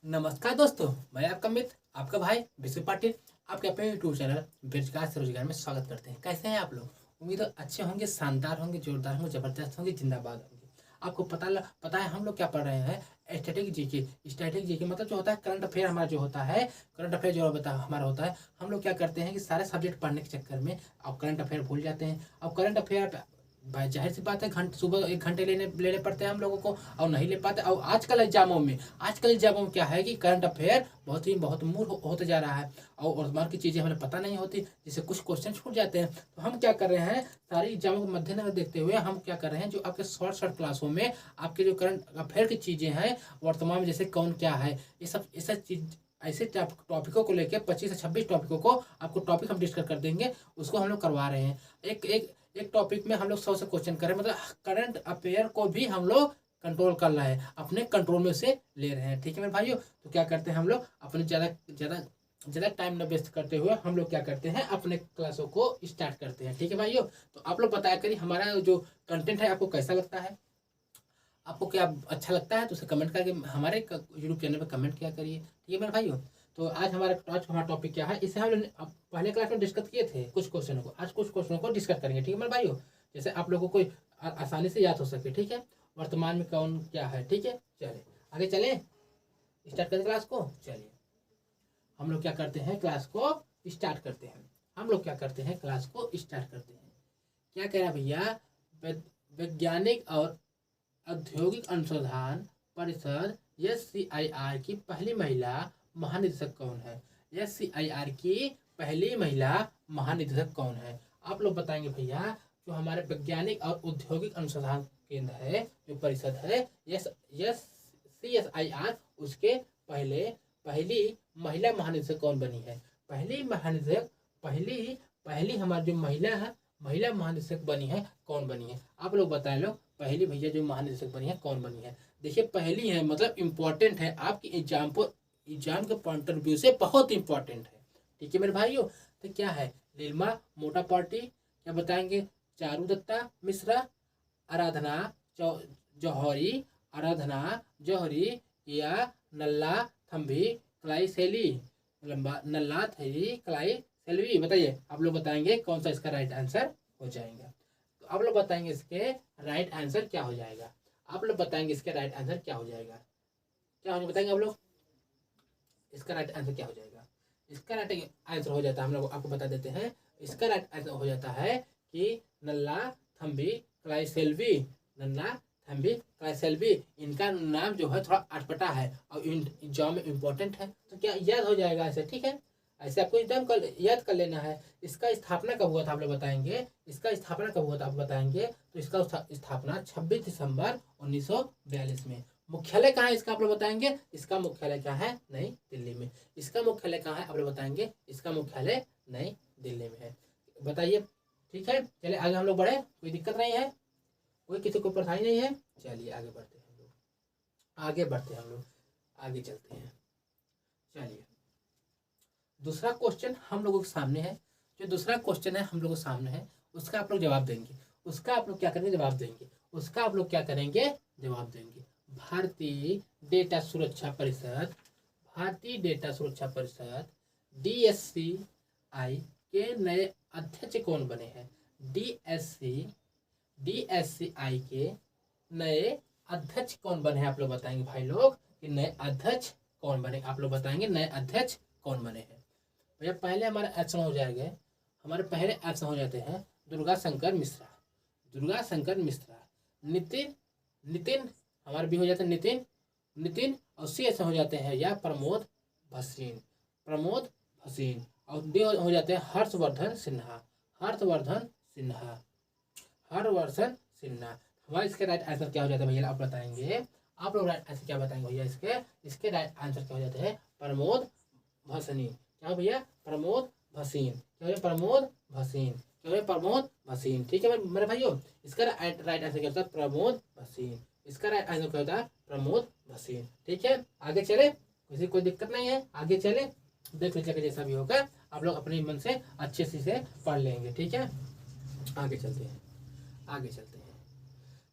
नमस्कार दोस्तों, मैं आपका मित्र आपका भाई विश्व पाटिल आपके अपने यूट्यूब चैनल बेरोजगार से रोजगार में स्वागत करते हैं। कैसे हैं आप लोग? उम्मीद है अच्छे होंगे, शानदार होंगे, जोरदार होंगे, जबरदस्त होंगे, जिंदाबाद होंगे। आपको पता है हम लोग क्या पढ़ रहे हैं? Static GK. स्टैटिक जीके मतलब जो होता है करंट अफेयर। हमारा जो होता है करंट अफेयर जो हमारा होता है, हम लोग क्या करते हैं कि सारे सब्जेक्ट पढ़ने के चक्कर में अब करंट अफेयर भूल जाते हैं। अब करंट अफेयर भाई जाहिर सी बात है सुबह 1 घंटे लेने पड़ते हैं हम लोगों को और नहीं ले पाते। और आजकल एग्जामों में क्या है कि करंट अफेयर बहुत मूल होते जा रहा है और वर्तमान की चीज़ें हमें पता नहीं होती, जिससे कुछ क्वेश्चन छूट जाते हैं। तो हम क्या कर रहे हैं, सारी एग्जामों को मद्देनजर देखते हुए हम क्या कर रहे हैं, जो आपके शॉर्ट क्लासों में आपके जो करंट अफेयर की चीज़ें हैं वर्तमान में, जैसे कौन क्या है, ये सब चीज ऐसे टॉपिकों को लेकर 25 से 26 टॉपिकों को आपको टॉपिक हम डिस्कस कर देंगे, उसको हम लोग करवा रहे हैं। एक टॉपिक में हम लोग 100 से क्वेश्चन करें, मतलब करंट अफेयर को भी हम लोग कंट्रोल कर रहे हैं, अपने कंट्रोल में से ले रहे हैं। ठीक है मेरे भाइयों, तो क्या करते हैं हम लोग अपने ज़्यादा टाइम न वेस्ट करते हुए हम लोग क्या करते हैं, अपने क्लासों को स्टार्ट करते हैं। ठीक है भाइयों, तो आप लोग बताया करिए हमारा जो कंटेंट है आपको कैसा लगता है, आपको क्या अच्छा लगता है, तो उसे कमेंट करके हमारे यूट्यूब चैनल पर कमेंट किया करिए। ठीक है मेरे भाइयों, तो आज हमारा टॉपिक क्या है, इसे हम लोग पहले क्लास में डिस्कस किए थे कुछ क्वेश्चनों को, आज कुछ क्वेश्चनों को डिस्कस करेंगे। ठीक है मेरे भाइयों, जैसे आप लोगों को आसानी से याद हो सके। ठीक है, वर्तमान में कौन क्या है। ठीक है, चले आगे चले, स्टार्ट करें क्लास को। चलिए हम लोग क्या करते हैं, क्लास को स्टार्ट करते हैं। क्या कह रहा है भैया, वैज्ञानिक और औद्योगिक अनुसंधान परिषद SCIR की पहली महिला महानिदेशक कौन है? SCIR की पहली महिला महानिदेशक कौन है? आप लोग बताएंगे भैया। जो हमारे वैज्ञानिक और औद्योगिक अनुसंधान केंद्र है, जो परिषद है CSIR, उसके पहली महिला महानिदेशक कौन बनी है? पहली हमारी जो महिला महानिदेशक बनी है, कौन बनी है? आप लोग बताएं लोग, पहली भैया जो महानिदेशक बनी है कौन बनी है? देखिए पहली है मतलब इम्पोर्टेंट है, आपकी एग्जाम के पॉइंट ऑफ व्यू से बहुत इंपॉर्टेंट है। ठीक है मेरे भाइयों, तो क्या है, नीलमा मोटापाटी, क्या बताएंगे, चारू दत्ता मिश्रा, आराधना जौहरी या नल्ला थम्भी कलाई सेल्वी। बताइए, आप लोग बताएंगे कौन सा इसका राइट आंसर हो जाएगा। तो आप लोग बताएंगे इसके राइट आंसर क्या हो जाएगा। क्या होने बताएंगे आप लोग, इसका राइट आंसर क्या हो जाएगा? इसका राइट आंसर हो जाता है, हम लोग आपको बता देते हैं, इसका राइट आंसर हो जाता है कि नल्ला थम्बी कलाई सेल्वी। इनका नाम जो है थोड़ा अटपटा है और एग्जाम में इम्पोर्टेंट है, तो क्या याद हो जाएगा ऐसे? ठीक है, ऐसे आपको एकदम याद कर लेना है। इसका स्थापना कब हुआ था आप लोग बताएंगे, आप बताएंगे। तो इसका स्थापना 26 दिसंबर 1942 में। मुख्यालय कहाँ है इसका, आप लोग बताएंगे। इसका मुख्यालय क्या है? नई दिल्ली में। इसका मुख्यालय कहाँ है आप लोग बताएंगे। इसका मुख्यालय नई दिल्ली में है। बताइए, ठीक है। चलिए आगे हम लोग बढ़े, कोई दिक्कत नहीं है, कोई किसी को परेशानी नहीं है। चलिए आगे बढ़ते हैं हम लोग, आगे चलते हैं। चलिए दूसरा क्वेश्चन हम लोगों के सामने है। जो दूसरा क्वेश्चन है हम लोगों के सामने है, उसका आप लोग जवाब देंगे। जवाब देंगे। भारतीय डेटा सुरक्षा परिषद DSCI के नए अध्यक्ष कौन बने हैं? DSCI के नए अध्यक्ष कौन बने हैं? आप लोग बताएंगे भाई लोग कि नए अध्यक्ष कौन बने। आप लोग बताएंगे नए अध्यक्ष कौन बने हैं। भैया पहले हमारे ऑप्शन हो जाते हैं दुर्गा शंकर मिश्रा, नितिन हमारे भी हो जाते हैं नितिन और सी ऐसे हो जाते हैं या प्रमोद भसीन और डी हो जाते हैं हर्षवर्धन सिन्हा। हमारा इसके राइट आंसर क्या हो जाता है भैया, आप बताएंगे। आप लोग राइट आंसर क्या बताएंगे भैया, इसके राइट आंसर क्या हो जाते हैं? प्रमोद भसीन। क्या भैया? प्रमोद भसीन। ठीक है मेरे भाइयों, इसका राइट आंसर क्या होता है? प्रमोद भसीन। ठीक है, आगे चले, किसी कोई दिक्कत नहीं है, आगे चले, देख लीजिएगा जैसा भी होगा आप लोग अपने मन से अच्छे से पढ़ लेंगे। ठीक है, आगे चलते हैं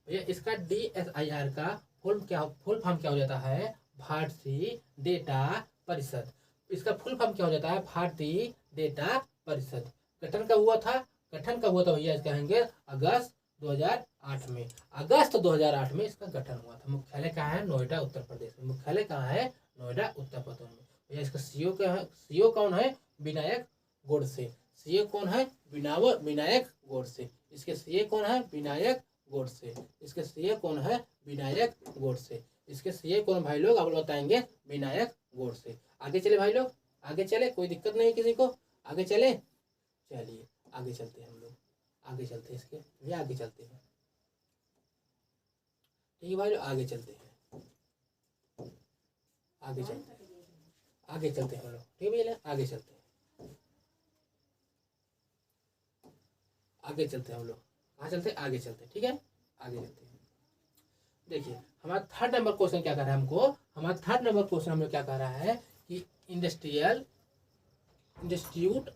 भैया। इसका DSIR का फुल फॉर्म क्या हो जाता है? भारतीय डेटा परिषद। इसका फुल फॉर्म क्या हो जाता है? भारतीय डेटा परिषद। गठन कब हुआ था? गठन कब हुआ था भैया? इसका कहेंगे अगस्त 2008 में। अगस्त 2008 में इसका गठन हुआ था। मुख्यालय कहाँ है? नोएडा उत्तर प्रदेश में। मुख्यालय कहाँ है? नोएडा उत्तर प्रदेश में। भैया इसका सीईओ क्या है? सीईओ कौन है? विनायक गोडसे। सीईओ कौन है? विनायक गोडसे। इसके सीए कौन है? विनायक गोडसे। इसके सीए कौन है? विनायक गोडसे। इसके सीए कौन भाई लोग? आप लोग बताएंगे विनायक गोडसे। आगे चले भाई लोग, आगे चले, कोई दिक्कत नहीं किसी को? आगे चले, चलिए आगे चलते हैं हम लोग, आगे चलते हैं इसके, ये आगे चलते हैं। ठीक है भाई लोग, आगे चलते हैं, आगे चलते हैं, आगे चलते हैं हम लोग। ठीक है भैया, आगे चलते हैं, आगे चलते हैं हम लोग। कहाँ चलते हैं? आगे चलते हैं। ठीक है, आगे चलते हैं। देखिए हमारा थर्ड नंबर क्वेश्चन क्या कर रहा है हमको? हमारा थर्ड नंबर क्वेश्चन हम लोग क्या कर रहा है कि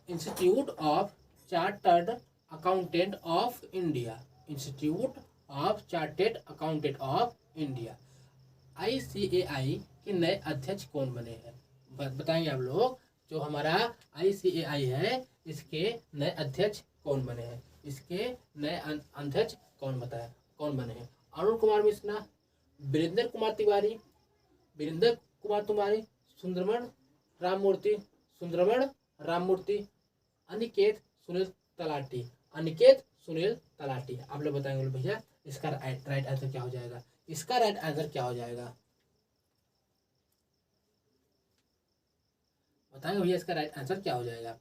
institute of chartered accountant of India, institute of chartered accountant of India, ICAI के नए अध्यक्ष कौन बने हैं? बताएंगे आप लोग। जो हमारा ICAI है इसके नए अध्यक्ष कौन बने हैं? इसके नए अध्यक्ष कौन बने हैं? अरुण कुमार मिश्रा, वीरेंद्र कुमार तिवारी, सुंदरमण राममूर्ति, अनिकेत सुनील तलाटी। आप लोग बताएंगे भैया इसका राइट आंसर क्या हो जाएगा? इसका राइट आंसर क्या हो जाएगा? बताएंगे भैया इसका राइट आंसर क्या हो जाएगा?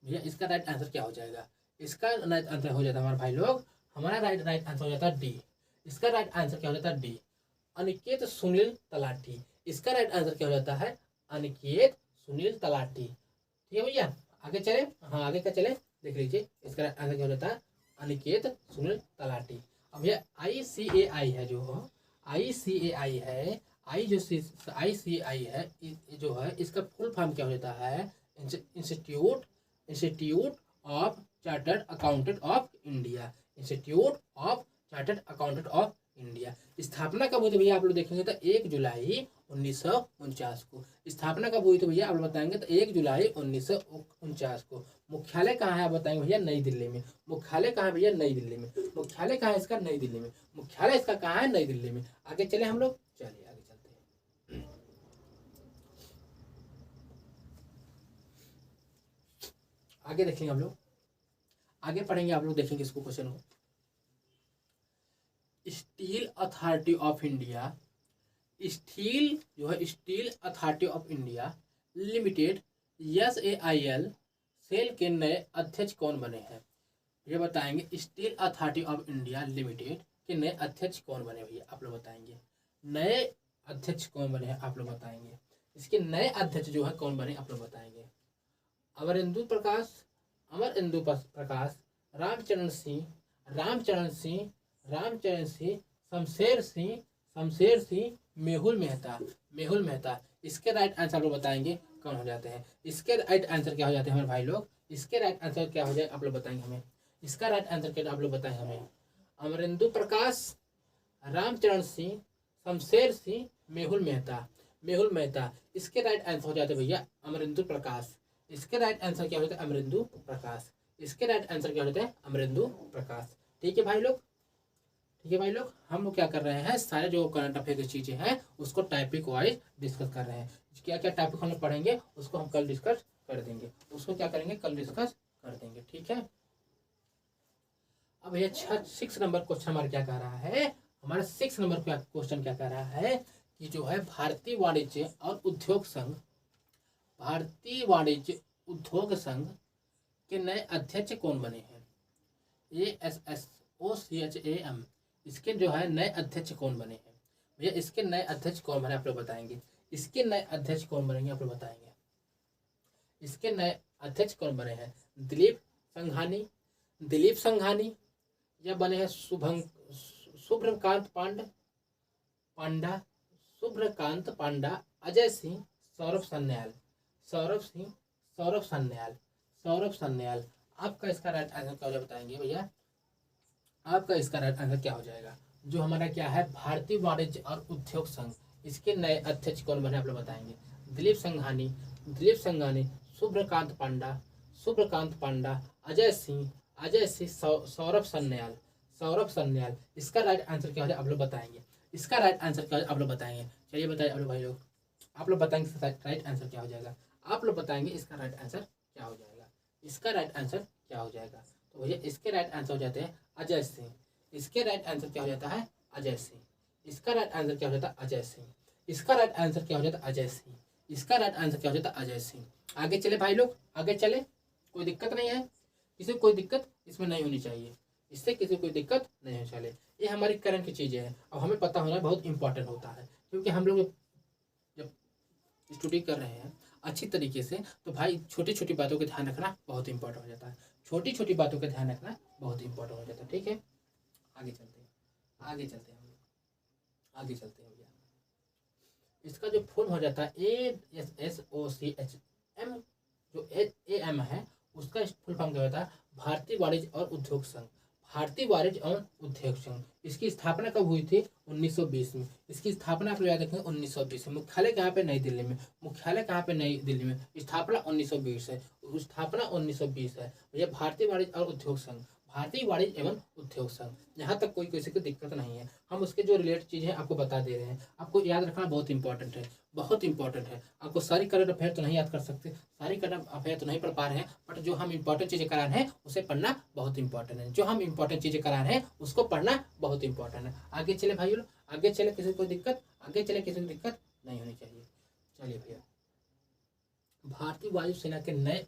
भैया इसका राइट आंसर क्या हो जाएगा? इसका राइट आंसर हो जाता है हमारे भाई लोग, हमारा राइट आंसर हो जाता है डी। इसका राइट आंसर क्या हो जाता है? डी, अनिकेत सुनील तलाटी। इसका राइट आंसर क्या हो जाता है? अनिकेत सुनील तलाटी। ठीक है भैया, आगे चले। हाँ आगे क्या चले देख लीजिए। इसका राइट आंसर क्या हो जाता है? अनिकेत सुनील तलाटी। अब भैया ICAI है, जो ICAI है, ICAI है जो है, इसका फुल फॉर्म क्या हो जाता है? Institute of chartered accountant of India, institute of chartered accountant of India. स्थापना कब हुई थी भैया? आप लोग देखेंगे तो 1 जुलाई 1949 को। स्थापना कब हुई थी भैया? आप लोग बताएंगे तो 1 जुलाई 1949 को। मुख्यालय कहाँ है? आप बताएंगे भैया नई दिल्ली में। मुख्यालय कहाँ है भैया? नई दिल्ली में। मुख्यालय कहाँ है इसका? नई दिल्ली में। मुख्यालय इसका कहाँ है? नई दिल्ली में। आगे चले हम लोग, चलिए आगे चलते हैं, आगे देखेंगे हम लोग, आगे पढ़ेंगे आप लोग, देखेंगे इसको क्वेश्चन को। Steel authority of India, steel जो है steel authority of India limited SAIL SAIL के नए अध्यक्ष कौन बने हैं? ये बताएंगे। Steel authority of India limited के नए अध्यक्ष कौन बने भैया? आप लोग बताएंगे नए अध्यक्ष कौन बने हैं? आप लोग बताएंगे इसके नए अध्यक्ष जो है कौन बने? आप लोग बताएंगे। अमरेंदु प्रकाश, रामचरण सिंह, शमशेर सिंह, मेहुल मेहता। इसके राइट आंसर लोग बताएंगे कौन हो जाते हैं? इसके राइट आंसर क्या हो जाते हैं हमारे भाई लोग? इसके राइट आंसर क्या हो जाए आप लोग बताएंगे हमें? इसका राइट आंसर क्या आप लोग बताएंगे हमें? अमरेंदु प्रकाश, रामचरण सिंह, शमशेर सिंह, मेहुल मेहता। इसके राइट आंसर हो जाते हैं भैया अमरेंदु प्रकाश। इसके राइट आंसर क्या होता है? अमरेंदु प्रकाश। इसके राइट आंसर क्या होता है? अमरेंदु प्रकाश। ठीक है भाई लोग, ठीक है भाई लोग, हम लोग क्या कर रहे हैं? सारे जो करंट अफेयर की चीजें हैं उसको टॉपिक वाइज डिस्कस कर रहे हैं। क्या क्या टॉपिक हम लोग पढ़ेंगे उसको हम कल डिस्कस कर देंगे। उसको क्या करेंगे? कल डिस्कस कर देंगे। ठीक है। अब भैया 6 नंबर क्वेश्चन हमारा क्या कह रहा है? हमारा 6 नंबर क्वेश्चन क्या कह रहा है कि जो है भारतीय वाणिज्य और उद्योग संघ, भारतीय वाणिज्य उद्योग संघ के नए अध्यक्ष कौन बने हैं? ASSOCHAM इसके जो है नए अध्यक्ष कौन बने हैं भैया? इसके नए अध्यक्ष कौन बने आप लोग बताएंगे? इसके नए अध्यक्ष कौन बनेंगे आप लोग बताएंगे? इसके नए अध्यक्ष कौन बने हैं? दिलीप संघानी, या बने हैं शुभ्रकांत पांडा, अजय सिंह, सौरभ सन्याल। आपका इसका राइट आंसर क्या हो बताएंगे भैया? आपका इसका राइट आंसर क्या हो जाएगा? जो हमारा क्या है? भारतीय वाणिज्य और उद्योग संघ इसके नए अध्यक्ष कौन बने आप लोग बताएंगे। दिलीप संघानी, शुभ्रकांत पांडा, अजय सिंह, सौरभ सन्याल। इसका राइट आंसर क्या हो जाए आप लोग बताएंगे। इसका राइट आंसर क्या आप लोग बताएंगे। चलिए बताइए आप लोग भाई लोग, आप लोग बताएंगे इसका राइट आंसर क्या हो जाएगा। आप लोग बताएंगे इसका राइट आंसर क्या हो जाएगा। इसका राइट आंसर क्या हो जाएगा। तो भैया इसके राइट आंसर हो जाते हैं अजय सिंह। इसके राइट आंसर क्या हो जाता है अजय सिंह। इसका राइट आंसर क्या हो जाता है अजय सिंह। इसका राइट आंसर क्या हो जाता है अजय सिंह। इसका राइट आंसर क्या हो जाता है अजय सिंह। आगे चले भाई लोग, आगे चले, कोई दिक्कत नहीं है, किसी को कोई दिक्कत इसमें नहीं होनी चाहिए, इससे किसी को कोई दिक्कत नहीं होनी चाहिए। ये हमारी करंट की चीज़ें हैं, अब हमें पता होना बहुत इंपॉर्टेंट होता है, क्योंकि हम लोग जब स्टडी कर रहे हैं अच्छी तरीके से, तो भाई छोटी छोटी बातों का ध्यान रखना बहुत इंपॉर्टेंट हो जाता है। छोटी छोटी बातों का ध्यान रखना बहुत इंपॉर्टेंट हो जाता है। ठीक है, आगे चलते हैं, आगे चलते हैं हम लोग, आगे चलते हैं भैया। इसका जो फुल हो जाता है ASSOCHM, जो AM है, उसका फुल फॉर्म क्या होता है भारतीय वाणिज्य और उद्योग संघ। भारतीय वाणिज्य और उद्योग संघ, इसकी स्थापना कब हुई थी 1920 में। इसकी स्थापना आप लोग याद रखेंगे 1920 में। मुख्यालय कहाँ पे, नई दिल्ली में। मुख्यालय कहाँ पे, नई दिल्ली में। स्थापना 1920 है, स्थापना 1920 है। ये भारतीय वाणिज्य और उद्योग संघ, भारतीय वाणिज्य एवं उद्योग संघ, यहाँ तक कोई किसी को दिक्कत नहीं है। हम उसके जो रिलेटेड चीज़ें हैं आपको बता दे रहे हैं, आपको याद रखना बहुत इंपॉर्टेंट है, बहुत इंपॉर्टेंट है। आपको सारी करंट अफेयर तो नहीं याद कर सकते, सारी करंट अफेयर तो नहीं पढ़ पा रहे हैं, बट जो हम इंपॉर्टेंट चीज़ें करा रहे हैं उसे पढ़ना बहुत इंपॉर्टेंट है। जो हम इंपॉर्टेंट चीज़ें करा रहे हैं उसको पढ़ना बहुत इंपॉर्टेंट है। आगे चले भाई लोग, आगे चले, किसी को दिक्कत, आगे चले, किसी को दिक्कत नहीं होनी चाहिए। चलिए भैया, भारतीय वायुसेना के नए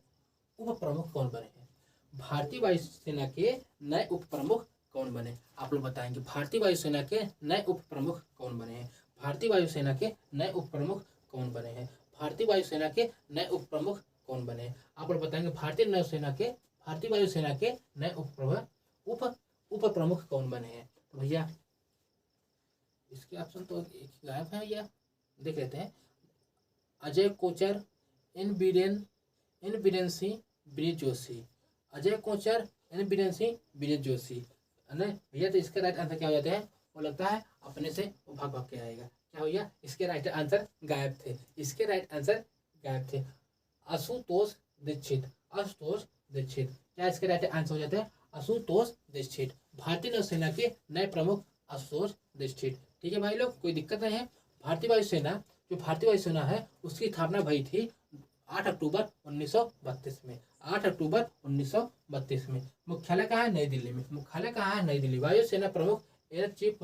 उप प्रमुख कौन बने हैं। भारतीय वायुसेना के नए उप प्रमुख कौन बने आप लोग बताएंगे। भारतीय वायुसेना के नए उप प्रमुख कौन बने हैं। भारतीय वायुसेना के नए उप प्रमुख कौन बने हैं। भारतीय वायुसेना के नए उप प्रमुख कौन बने हैं आप लोग बताएंगे। भारतीय वायुसेना के नए उप प्रमुख कौन बने हैं। तो भैया इसके ऑप्शन तो एक गायब है भैया, देख लेते हैं। अजय कोचर, एन बीरेन सिंह, ब्रिज जोशी। अजय कोचर, एन बीरेन जोशी, भैया। तो इसका राइट आंसर क्या हो जाता है, वो लगता है अपने से वो भाग भाग के आएगा। क्या हो गया, इसके राइट आंसर गायब थे, इसके राइट आंसर गायब थे। आशुतोष दीक्षित, क्या इसके राइट आंसर हो जाता है आशुतोष दीक्षित। भारतीय नौसेना के नए प्रमुख आशुतोष दीक्षित। ठीक है भाई लोग, कोई दिक्कत नहीं है। भारतीय वायुसेना है उसकी स्थापना भई थी 8 अक्टूबर 1932 में। 8 अक्टूबर 1932 में। मुख्यालय कहाँ है, नई दिल्ली में। मुख्यालय कहाँ है, नई दिल्ली। वायुसेना प्रमुख एयर चीफ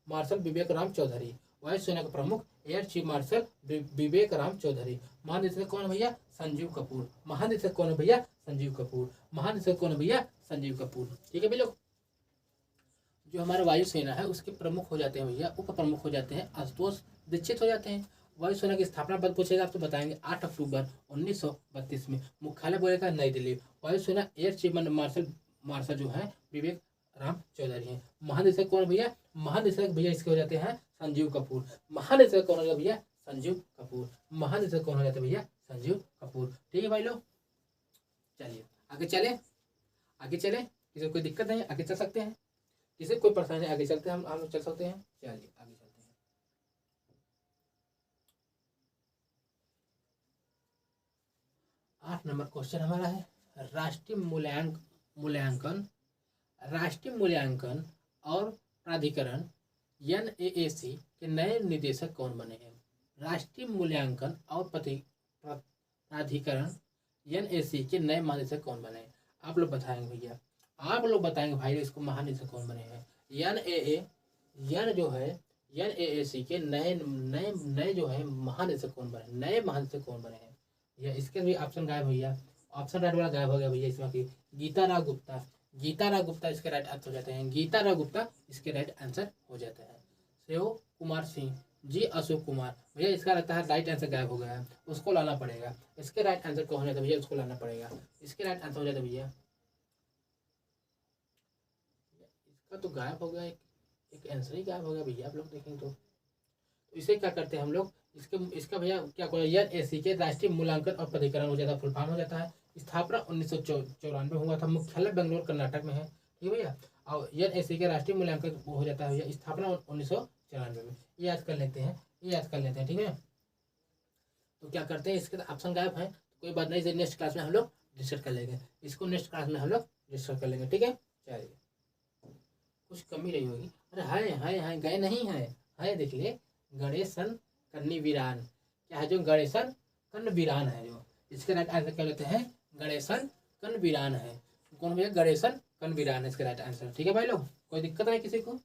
मार्शल विवेक राम चौधरी। वायुसेना के प्रमुख एयर चीफ मार्शल विवेक राम चौधरी। महानिदेशक कौन है भैया, संजीव कपूर। महानिदेशक कौन है भैया, संजीव कपूर। महानिदेशक कौन है भैया, संजीव कपूर। ठीक है भाई लोग, जो हमारा वायुसेना है उसके प्रमुख हो जाते हैं भैया, उप प्रमुख हो जाते हैं आशुतोष दीक्षित हो जाते हैं। वायुसेना की स्थापना पद पूछेगा आप तो बताएंगे 8 अक्टूबर 1932 में। मुख्यालय बोलेगा नई दिल्ली। वायुसेना एयर चीफ मार्शल जो है विवेक राम चौधरी हैं। महानिदेशक कौन भैया, महानिदेशक भैया इसके हो जाते हैं संजीव कपूर। महानिदेशक कौन हो जाता भैया, संजीव कपूर। महानिदेशक कौन हो जाता भैया, संजीव कपूर। ठीक है भाई लोग, चलिए आगे चले, आगे चले, किसी को कोई दिक्कत नहीं, आगे चल सकते हैं, किसी कोई परेशानी, आगे चलते हैं, हम चल सकते हैं। चलिए आगे चलते हैं। 8 नंबर क्वेश्चन हमारा है, राष्ट्रीय मूल्यांकन और प्राधिकरण NAAC के नए निदेशक कौन बने हैं। राष्ट्रीय मूल्यांकन और प्राधिकरण NAAC के नए महानिदेशक कौन बने हैं आप लोग बताएंगे भैया, आप लोग बताएंगे भाई इसको महानिदेशक कौन बने हैं। NAAC के नए जो है महानिदेशक कौन बने, नए महानिदेशक कौन बने हैं। या इसके भी ऑप्शन गायब भैया, ऑप्शन राइट वाला गायब हो गया भैया। इसमें की गीता राव गुप्ता इसके राइट आंसर हो जाते हैं। गीता राव गुप्ता इसके राइट आंसर हो जाता है। सेव कुमार सिंह, जी अशोक कुमार, भैया इसका लगता है राइट आंसर गायब हो गया है, उसको लाना पड़ेगा। इसके राइट आंसर कौन हो जाता है भैया, उसको लाना पड़ेगा। इसके राइट आंसर हो जाता है भैया, इसका तो गायब हो गया, एक आंसर ही गायब हो गया भैया। आप लोग देखेंगे तो इसे क्या करते हैं हम लोग, इसका भैया क्या NAAC के राष्ट्रीय मूल्यांकन और प्राधिकरण हो जाता है, फुल फॉर्म हो जाता है। स्थापना 1994 हुआ था। मुख्यालय बेंगलोर कर्नाटक में है। ठीक है भैया, और NAAC के राष्ट्रीय मूल्यांकन हो जाता है भैया, स्थापना 94 में। ये याद कर लेते हैं, ये याद कर लेते हैं, ठीक है। तो क्या करते हैं, इसके ऑप्शन गायब है, कोई बात नहीं, नेक्स्ट क्लास में हम लोग डिस्कस कर लेंगे इसको, नेक्स्ट क्लास में हम लोग डिस्कस कर लेंगे, ठीक है। चलिए, कुछ कमी रही होगी। अरे है गए नहीं है देख लिए, गणेशन कन्नी वीरान, क्या है जो गणेशन कन्न वीरान है, जो इसके राइट आंसर क्या लेते हैं, गणेशन कन्न वीरान है। कौन भैया, गणेशन कन्न वीरान है इसका राइट आंसर, ठीक है भाई लोग, कोई दिक्कत नहीं किसी को,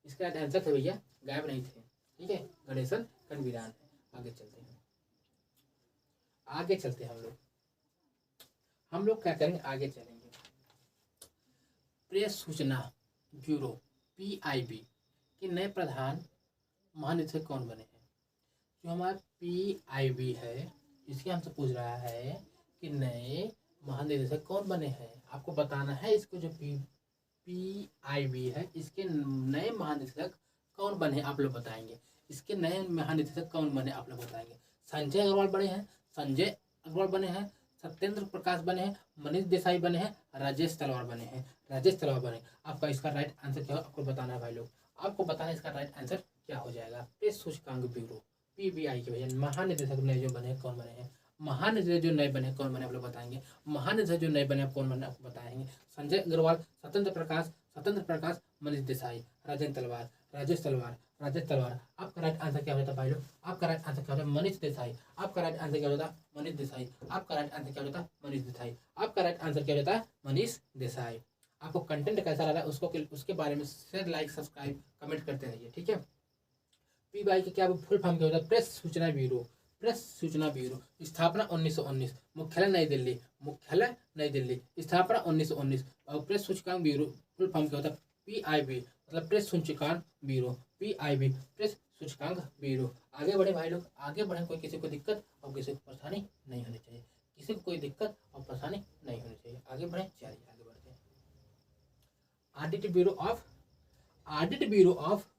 इसका राइट आंसर थे भैया, गायब नहीं थे, ठीक है, गणेशन कन्न वीरान है। आगे चलते हैं, आगे चलते हैं हम लोग क्या करेंगे, आगे चलेंगे। प्रेस सूचना ब्यूरो PIB के नए प्रधान महानिदेशक कौन बने हैं। जो हमारा PIB है, इसके हमसे पूछ रहा है कि नए महानिदेशक कौन बने हैं, आपको बताना है इसको। जो PIB है, इसके नए महानिदेशक कौन बने आप लोग बताएंगे, इसके नए महानिदेशक कौन बने आप लोग बताएंगे। संजय अग्रवाल बने हैं, संजय अग्रवाल बने हैं, सत्येंद्र प्रकाश बने हैं, मनीष देसाई बने हैं, राजेश तलवार बने हैं, राजेश तलवार बने। आपका इसका राइट आंसर क्या हो, आपको बताना है भाई लोग, आपको बताना है इसका राइट आंसर क्या हो जाएगा। प्रेस सूचकांक ब्यूरो PBI के भैया महानिदेशक नए जो बने कौन बने हैं, महानिदेशक जो नए बने कौन बने आप लोग बताएंगे, महानिदेशक जो नए बने कौन बने आपको बताएंगे। संजय अग्रवाल, सत्येंद्र प्रकाश, मनीष देसाई, राजेंद्र तलवार, राजेश तलवार, राजेश तलवार। आपका राइट आंसर क्या होता है भाई लोग, आपका राइट आंसर क्या होता है, मनीष देसाई। आपका राइट आंसर क्या होता है, मनीष देसाई। आपका राइट आंसर क्या होता है, मनीष देसाई। आपका राइट आंसर क्या होता है, मनीष देसाई। आपको कंटेंट कैसा लगा उसको उसके बारे में शेयर, लाइक, सब्सक्राइब, कमेंट करते रहिए, ठीक है। PBI के क्या फुल फॉर्म क्या होता है, प्रेस सूचना ब्यूरो, प्रेस सूचना ब्यूरो। स्थापना 1919, मुख्यालय नई दिल्ली, मुख्यालय नई दिल्ली, स्थापना 1919। और प्रेस सूचकांक ब्यूरो फुल फॉर्म क्या होता है, PIB, मतलब प्रेस सूचकांक ब्यूरो, PIB प्रेस सूचकांक ब्यूरो। आगे बढ़े भाई लोग, आगे बढ़े, कोई किसी को दिक्कत और किसी को परेशानी नहीं होनी चाहिए, किसी को कोई दिक्कत और परेशानी नहीं होनी चाहिए। आगे बढ़े, चलिए आगे बढ़ते हैं। Audit bureau of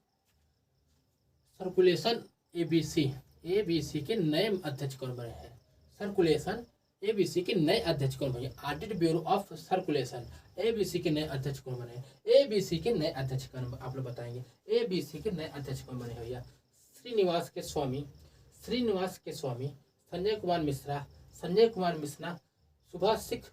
circulation ABC के नए अध्यक्ष कौन बने हैं। सर्कुलेशन ABC के नए अध्यक्ष कौन बने, audit bureau of circulation ABC के नए अध्यक्ष कौन बने, ABC के नए अध्यक्ष कौन आप लोग बताएंगे, ABC के नए अध्यक्ष कौन बने भैया। श्रीनिवास के स्वामी, संजय कुमार मिश्रा, सुभाषिष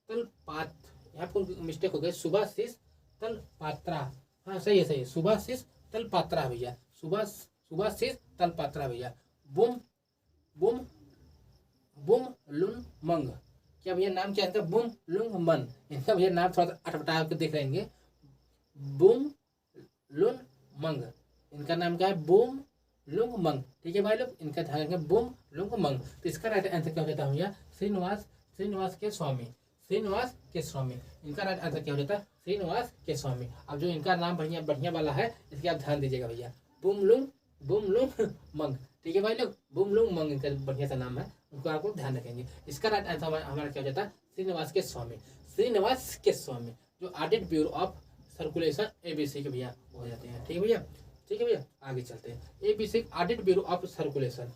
तलपात, यहाँ पर मिस्टेक हो गई, सुभाषिष तलपात्रा, हाँ सही है, सुभाषिष तलपात्रा भैया, सुभाषिष तलपात्रा भैया। बुम लुन मंग, क्या भैया नाम क्या है इनका, बुम लुंग मन, इनका भैया नाम थोड़ा सा अटपटा के देख रहेंगे। बुम लुन मंग, इनका नाम क्या है, बुम लुंग मंग, ठीक है भाई लोग, इनका ध्यान रखेंगे, बुम लुंग मंग। तो इसका राइट आंसर क्या हो जाता है भैया, श्रीनिवास के स्वामी, इनका राइट आंसर क्या हो जाता है, श्रीनिवास के स्वामी। अब जो इनका नाम बढ़िया वाला है, इसके आप ध्यान दीजिएगा भैया, बुम लुंग मंग, ठीक है भाई लोग, बुम लुंग मंग इनका बढ़िया सा नाम है, उनको आपको ध्यान रखेंगे। इसका राइट आंसर हमारा क्या हो जाता है, श्रीनिवास के स्वामी, जो audit bureau of circulation ABC के भैया हो जाते हैं, ठीक है भैया, आगे चलते हैं। ABC audit bureau of circulation,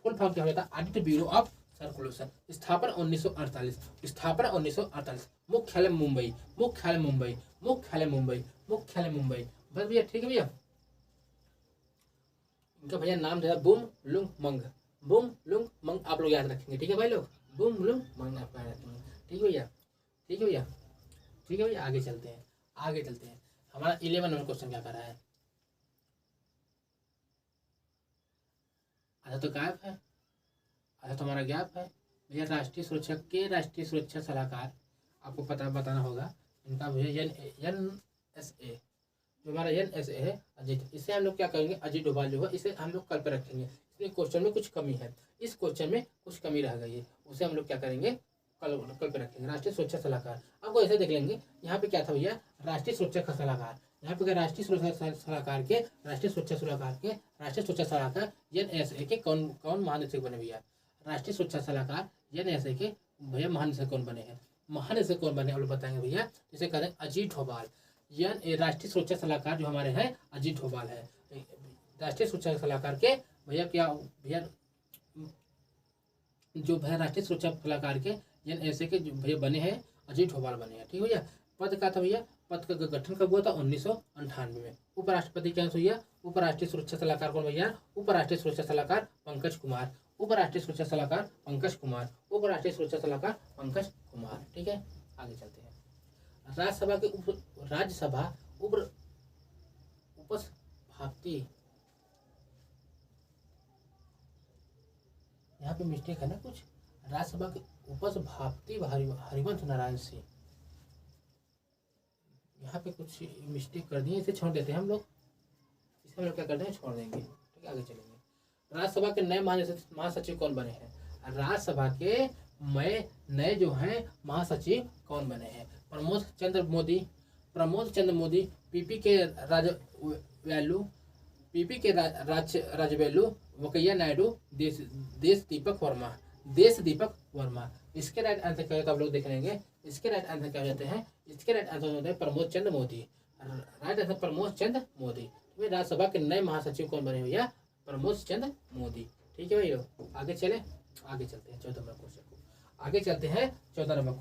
full form क्या हो जाता है, ऑडिट ब्यूरो ऑफ सर्कुलेशन। स्थापना 1948, मुख्यालय मुंबई, बस भैया, ठीक है भैया। इनका भैया नाम जो है बुम लुंग मंग, आप लोग याद रखेंगे, ठीक है भाई लोग, बुम लुंग मंग आप याद रखेंगे, ठीक है भैया, आगे चलते हैं। हमारा 11 नंबर क्वेश्चन क्या कर रहा है, अच्छा तो गायब है, अच्छा तो हमारा गैप है भैया। राष्ट्रीय सुरक्षा सलाहकार आपको बताना होगा, इनका भैया NSA, जो हमारा NSA है अजीत, इसे हम लोग क्या करेंगे, अजीत डोभाल जो है, इसे हम लोग कल पे रखेंगे। इसलिए क्वेश्चन में कुछ कमी है, इस क्वेश्चन में कुछ कमी रह गई है, उसे हम लोग क्या करेंगे, कल पे रखेंगे। राष्ट्रीय सुरक्षा सलाहकार, आपको ऐसे देख लेंगे, यहाँ पे क्या था भैया, राष्ट्रीय सुरक्षा सलाहकार, यहाँ पे राष्ट्रीय सुरक्षा सलाहकार NSA के कौन महानिदेशक बने भैया, राष्ट्रीय सुरक्षा सलाहकार NSA के भैया महानिदेशक कौन बने हैं, आप लोग बताएंगे भैया। जिसे कहते हैं अजीत डोभाल, राष्ट्रीय सुरक्षा सलाहकार जो हमारे हैं अजीत डोभाल है। राष्ट्रीय सुरक्षा सलाहकार के भैया जो भैया राष्ट्रीय सुरक्षा सलाहकार के NSA के जो भैया बने हैं अजीत डोभाल बने हैं, ठीक है भैया। पद का था भैया, पद का गठन कब हुआ था? 1998 में। उपराष्ट्रपति क्या हुआ? उपराष्ट्रीय सुरक्षा सलाहकार कौन भैया? उपराष्ट्रीय सुरक्षा सलाहकार पंकज कुमार। उपराष्ट्रीय सुरक्षा सलाहकार पंकज कुमार। उपराष्ट्रीय सुरक्षा सलाहकार पंकज कुमार। ठीक है, आगे चलते हैं। राज्यसभा के राज्यसभा उपसभापति, यहाँ पे मिस्टेक है ना कुछ। राज्यसभा के उपसभापति हरिवंश नारायण सिंह, यहाँ पे कुछ मिस्टेक कर दिए, इसे छोड़ देते हैं हम लोग। इसे हम लोग क्या करते हैं? छोड़ देंगे। ठीक है, आगे चलेंगे। राज्यसभा के नए महासचिव कौन बने हैं? राज्यसभा के नए जो हैं महासचिव कौन बने हैं? प्रमोद चंद्र मोदी, पीपी के राजवेलु, वकैया नायडू, देश दीपक वर्मा। इसके राइट आंसर क्या होता है? आप लोग देख लेंगे। इसके राइट आंसर क्या हो जाते हैं? इसके राइट आंसर होते हैं प्रमोद चंद्र मोदी। राइट आंसर प्रमोद चंद्र मोदी। राज्यसभा के नए महासचिव कौन बने भैया? प्रमोद चंद्र मोदी। ठीक है भैया, आगे चलते हैं 14 नंबर क्वेश्चन पे। आगे चलते हैं 14 नंबर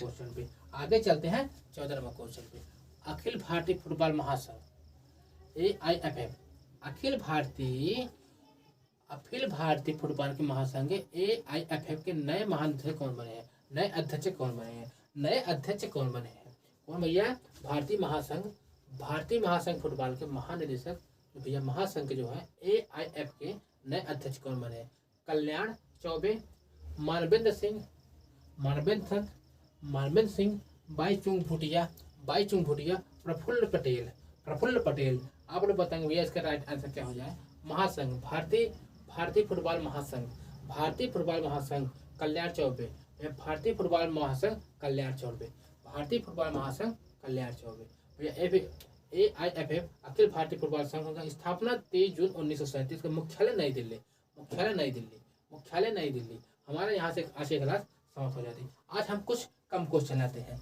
क्वेश्चन पे। अखिल भारतीय फुटबॉल महासंघ AIFF, अखिल भारतीय फुटबॉल के महासंघ AIFF के नए महाअध्यक्ष कौन बने हैं? नए अध्यक्ष कौन बने हैं? कौन भैया? भारतीय महासंघ फुटबॉल के महानिदेशक भैया, महासंघ के जो है AIF के नए अध्यक्ष कौन बने हैं? कल्याण चौबे, मानवेंद्र सिंह, बाईचुंग भूटिया, प्रफुल्ल पटेल। आप लोग बताएंगे भैया इसका राइट आंसर क्या हो जाए? महासंघ, भारतीय फुटबॉल महासंघ कल्याण चौबे, भारतीय फुटबॉल महासंघ कल्याण चौबे। AIFF अखिल भारतीय फुटबॉल संघ का स्थापना 23 जून 1937 का। मुख्यालय नई दिल्ली। हमारे यहाँ से आज की क्लास समाप्त हो जाती है। आज हम कुछ कम क्वेश्चन लाते हैं।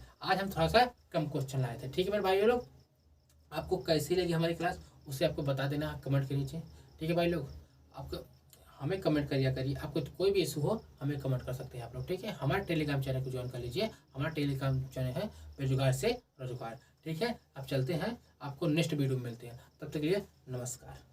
थोड़ा सा कम क्वेश्चन लाए थे। ठीक है मेरे भाई लोग, आपको कैसी लगी हमारी क्लास उसे आपको बता देना कमेंट के नीचे। ठीक है भाई लोग, आपको हमें कमेंट करिए। आपको कोई भी इशू हो हमें कमेंट कर सकते हैं आप लोग। ठीक है, हमारे टेलीग्राम चैनल को ज्वाइन कर लीजिए। हमारा टेलीग्राम चैनल है बेरोजगार से रोजगार। ठीक है, अब चलते हैं, आपको नेक्स्ट वीडियो में मिलते हैं। तब तक के लिए नमस्कार।